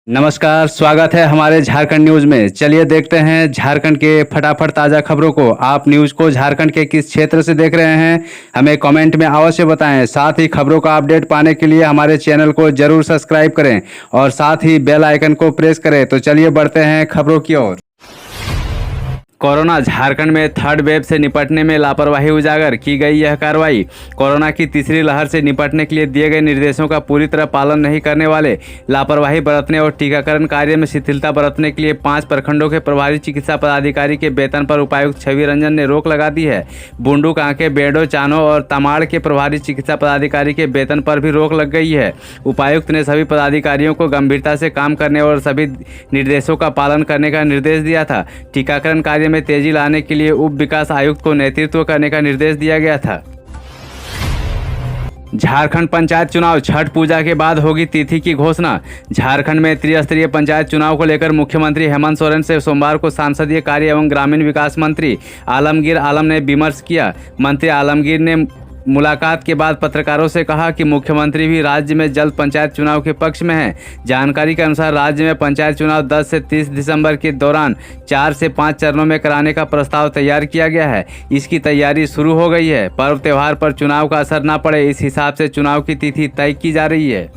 नमस्कार, स्वागत है हमारे झारखंड न्यूज में। चलिए देखते हैं झारखंड के फटाफट ताज़ा खबरों को। आप न्यूज को झारखंड के किस क्षेत्र से देख रहे हैं, हमें कमेंट में अवश्य बताएं। साथ ही खबरों का अपडेट पाने के लिए हमारे चैनल को जरूर सब्सक्राइब करें और साथ ही बेल आइकन को प्रेस करें। तो चलिए बढ़ते हैं खबरों की ओर। कोरोना झारखंड में थर्ड वेव से निपटने में लापरवाही उजागर की गई यह कार्रवाई। कोरोना की तीसरी लहर से निपटने के लिए दिए गए निर्देशों का पूरी तरह पालन नहीं करने वाले, लापरवाही बरतने और टीकाकरण कार्य में शिथिलता बरतने के लिए 5 प्रखंडों के प्रभारी चिकित्सा पदाधिकारी के वेतन पर उपायुक्त छवि रंजन ने रोक लगा दी है। बुंडू, कांके, बेडो, चानो और तमाड़ के प्रभारी चिकित्सा पदाधिकारी के वेतन पर भी रोक लग गई है। उपायुक्त ने सभी पदाधिकारियों को गंभीरता से काम करने और सभी निर्देशों का पालन करने का निर्देश दिया था। टीकाकरण कार्य में तेजी लाने के लिए उप विकास आयुक्त को नेतृत्व करने का निर्देश दिया गया था। झारखंड पंचायत चुनाव, छठ पूजा के बाद होगी तिथि की घोषणा। झारखंड में त्रिस्तरीय पंचायत चुनाव को लेकर मुख्यमंत्री हेमंत सोरेन से सोमवार को संसदीय कार्य एवं ग्रामीण विकास मंत्री आलमगीर आलम ने विमर्श किया। मंत्री आलमगीर ने मुलाकात के बाद पत्रकारों से कहा कि मुख्यमंत्री भी राज्य में जल्द पंचायत चुनाव के पक्ष में हैं। जानकारी के अनुसार राज्य में पंचायत चुनाव 10 से 30 दिसंबर के दौरान 4 से 5 चरणों में कराने का प्रस्ताव तैयार किया गया है। इसकी तैयारी शुरू हो गई है। पर्व त्योहार पर चुनाव का असर न पड़े, इस हिसाब से चुनाव की तिथि तय की जा रही है।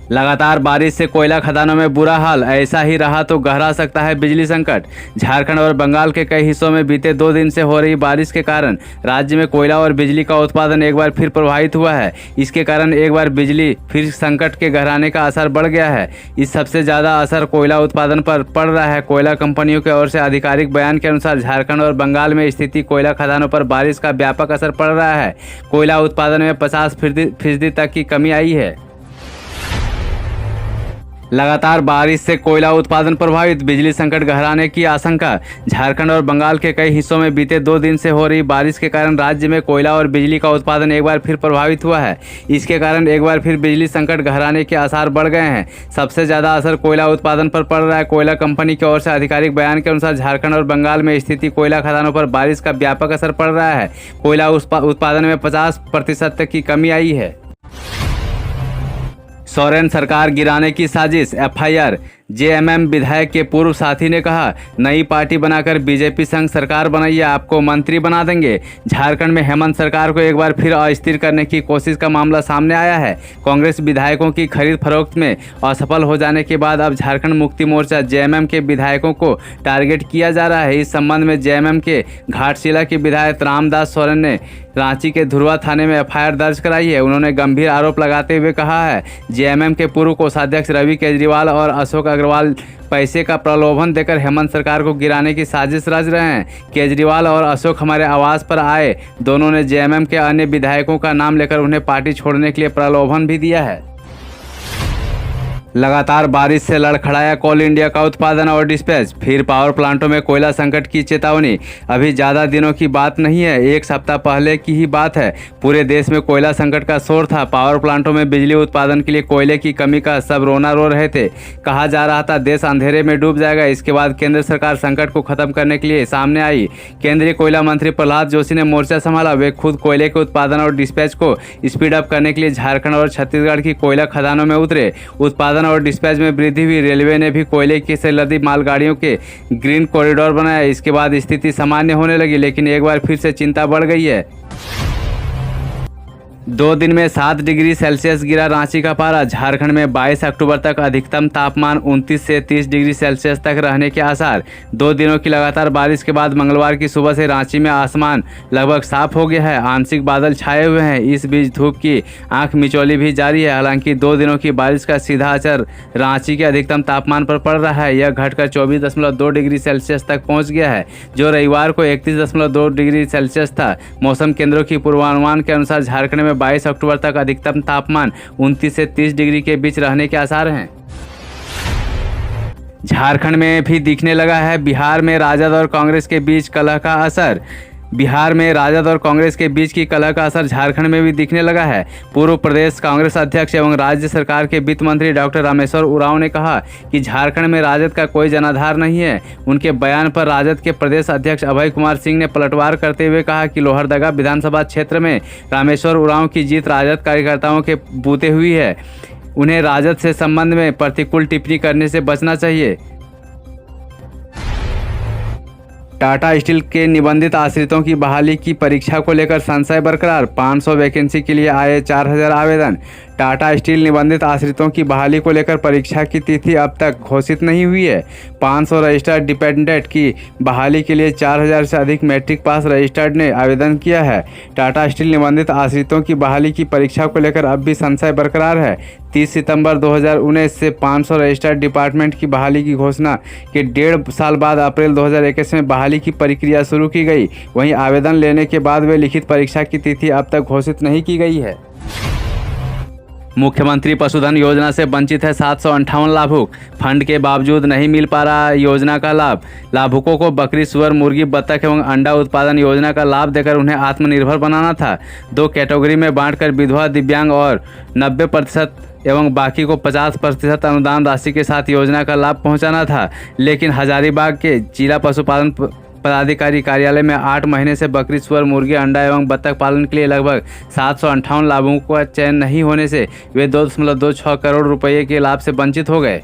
लगातार बारिश से कोयला खदानों में बुरा हाल, ऐसा ही रहा तो गहरा सकता है बिजली संकट। झारखंड और बंगाल के कई हिस्सों में बीते 2 दिन से हो रही बारिश के कारण राज्य में कोयला और बिजली का उत्पादन एक बार फिर प्रभावित हुआ है। इसके कारण एक बार बिजली फिर संकट के गहराने का असर बढ़ गया है। इस सबसे ज़्यादा असर कोयला उत्पादन पर पड़ रहा है। कोयला कंपनियों की ओर से आधिकारिक बयान के अनुसार झारखंड और बंगाल में स्थित कोयला खदानों पर बारिश का व्यापक असर पड़ रहा है। कोयला उत्पादन में 50% तक की कमी आई है। लगातार बारिश से कोयला उत्पादन प्रभावित, बिजली संकट गहराने की आशंका। झारखंड और बंगाल के कई हिस्सों में बीते 2 दिन से हो रही बारिश के कारण राज्य में कोयला और बिजली का उत्पादन एक बार फिर प्रभावित हुआ है। इसके कारण एक बार फिर बिजली संकट गहराने के आसार बढ़ गए हैं। सबसे ज़्यादा असर कोयला उत्पादन पर पड़ रहा है। कोयला कंपनी की ओर से आधिकारिक बयान के अनुसार झारखंड और बंगाल में स्थित कोयला खदानों पर बारिश का व्यापक असर पड़ रहा है। कोयला उत्पादन में 50% तक की कमी आई है। सोरेन सरकार गिराने की साजिश, एफआईआर। जेएमएम विधायक के पूर्व साथी ने कहा, नई पार्टी बनाकर बीजेपी संग सरकार बनाइए, आपको मंत्री बना देंगे। झारखंड में हेमंत सरकार को एक बार फिर अस्थिर करने की कोशिश का मामला सामने आया है। कांग्रेस विधायकों की खरीद फरोख्त में असफल हो जाने के बाद अब झारखंड मुक्ति मोर्चा जेएमएम के विधायकों को टारगेट किया जा रहा है। इस संबंध में जेएमएम के घाटशिला के विधायक रामदास सोरेन ने रांची के धुरवा थाने में एफआईआर दर्ज कराई है। उन्होंने गंभीर आरोप लगाते हुए कहा है, जेएमएम के पूर्व कोषाध्यक्ष रवि केजरीवाल और अशोक अग्रवाल पैसे का प्रलोभन देकर हेमंत सरकार को गिराने की साजिश रच रहे हैं। केजरीवाल और अशोक हमारे आवास पर आए। दोनों ने जेएमएम के अन्य विधायकों का नाम लेकर उन्हें पार्टी छोड़ने के लिए प्रलोभन भी दिया है। लगातार बारिश से लड़खड़ाया कोल इंडिया का उत्पादन और डिस्पैच, फिर पावर प्लांटों में कोयला संकट की चेतावनी। अभी ज़्यादा दिनों की बात नहीं है, 1 सप्ताह पहले की ही बात है। पूरे देश में कोयला संकट का शोर था। पावर प्लांटों में बिजली उत्पादन के लिए कोयले की कमी का सब रोना रो रहे थे। कहा जा रहा था देश अंधेरे में डूब जाएगा। इसके बाद केंद्र सरकार संकट को खत्म करने के लिए सामने आई। केंद्रीय कोयला मंत्री प्रहलाद जोशी ने मोर्चा संभाला। वे खुद कोयले के उत्पादन और डिस्पैच को स्पीड अप करने के लिए झारखंड और छत्तीसगढ़ की कोयला खदानों में उतरे। उत्पादन और डिस्पैच में वृद्धि हुई। रेलवे ने भी कोयले की से लदी मालगाड़ियों के ग्रीन कॉरिडोर बनाया। इसके बाद स्थिति सामान्य होने लगी, लेकिन एक बार फिर से चिंता बढ़ गई है। 2 दिन में 7 डिग्री सेल्सियस गिरा रांची का पारा। झारखंड में 22 अक्टूबर तक अधिकतम तापमान 29 से 30 डिग्री सेल्सियस तक रहने के आसार। 2 दिनों की लगातार बारिश के बाद मंगलवार की सुबह से रांची में आसमान लगभग साफ हो गया है। आंशिक बादल छाए हुए हैं। इस बीच धूप की आंख मिचौली भी जारी है। हालांकि 2 दिनों की बारिश का सीधा असर रांची के अधिकतम तापमान पर पड़ रहा है। यह घटकर 24.2 डिग्री सेल्सियस तक पहुँच गया है, जो रविवार को 31.2 डिग्री सेल्सियस था। मौसम केंद्रों की पूर्वानुमान के अनुसार झारखंड में 22 अक्टूबर तक अधिकतम तापमान 29 से 30 डिग्री के बीच रहने के आसार हैं। झारखंड में भी दिखने लगा है बिहार में राजद और कांग्रेस के बीच कलह का असर। बिहार में राजद और कांग्रेस के बीच की कलह का असर झारखंड में भी दिखने लगा है। पूर्व प्रदेश कांग्रेस अध्यक्ष एवं राज्य सरकार के वित्त मंत्री डॉक्टर रामेश्वर उरांव ने कहा कि झारखंड में राजद का कोई जनाधार नहीं है। उनके बयान पर राजद के प्रदेश अध्यक्ष अभय कुमार सिंह ने पलटवार करते हुए कहा कि लोहरदगा विधानसभा क्षेत्र में रामेश्वर उरांव की जीत राजद कार्यकर्ताओं के बूते हुई है। उन्हें राजद से संबंध में प्रतिकूल टिप्पणी करने से बचना चाहिए। टाटा स्टील के निबंधित आश्रितों की बहाली की परीक्षा को लेकर संशय बरकरार। 500 वैकेंसी के लिए आए 4000 आवेदन। टाटा स्टील निबंधित आश्रितों की बहाली को लेकर परीक्षा की तिथि अब तक घोषित नहीं हुई है। 500 रजिस्टर्ड डिपेंडेंट की बहाली के लिए 4000 से अधिक मैट्रिक पास रजिस्टर्ड ने आवेदन किया है। टाटा स्टील निबंधित आश्रितों की बहाली की परीक्षा को लेकर अब भी संशय बरकरार है। 30 सितंबर 2019 से 500 रजिस्टर्ड डिपार्टमेंट की बहाली की घोषणा के 1.5 साल बाद अप्रैल 2021 में बहाली की प्रक्रिया शुरू की गई। वहीं आवेदन लेने के बाद वे लिखित परीक्षा की तिथि अब तक घोषित नहीं की गई है। मुख्यमंत्री पशुधन योजना से वंचित है 758 लाभुक। फंड के बावजूद नहीं मिल पा रहा योजना का लाभ। लाभुकों को बकरी, सुअर, मुर्गी, बत्तख एवं अंडा उत्पादन योजना का लाभ देकर उन्हें आत्मनिर्भर बनाना था। 2 कैटेगरी में बांटकर विधवा, दिव्यांग और 90% एवं बाकी को 50% अनुदान राशि के साथ योजना का लाभ पहुंचाना था। लेकिन हजारीबाग के जिला पशुपालन पदाधिकारी कार्यालय में 8 महीने से बकरी, सुअर, मुर्गी, अंडा एवं बत्तख पालन के लिए लगभग 758 लाभुकों का चयन नहीं होने से वे 2.26 करोड़ रुपये के लाभ से वंचित हो गए।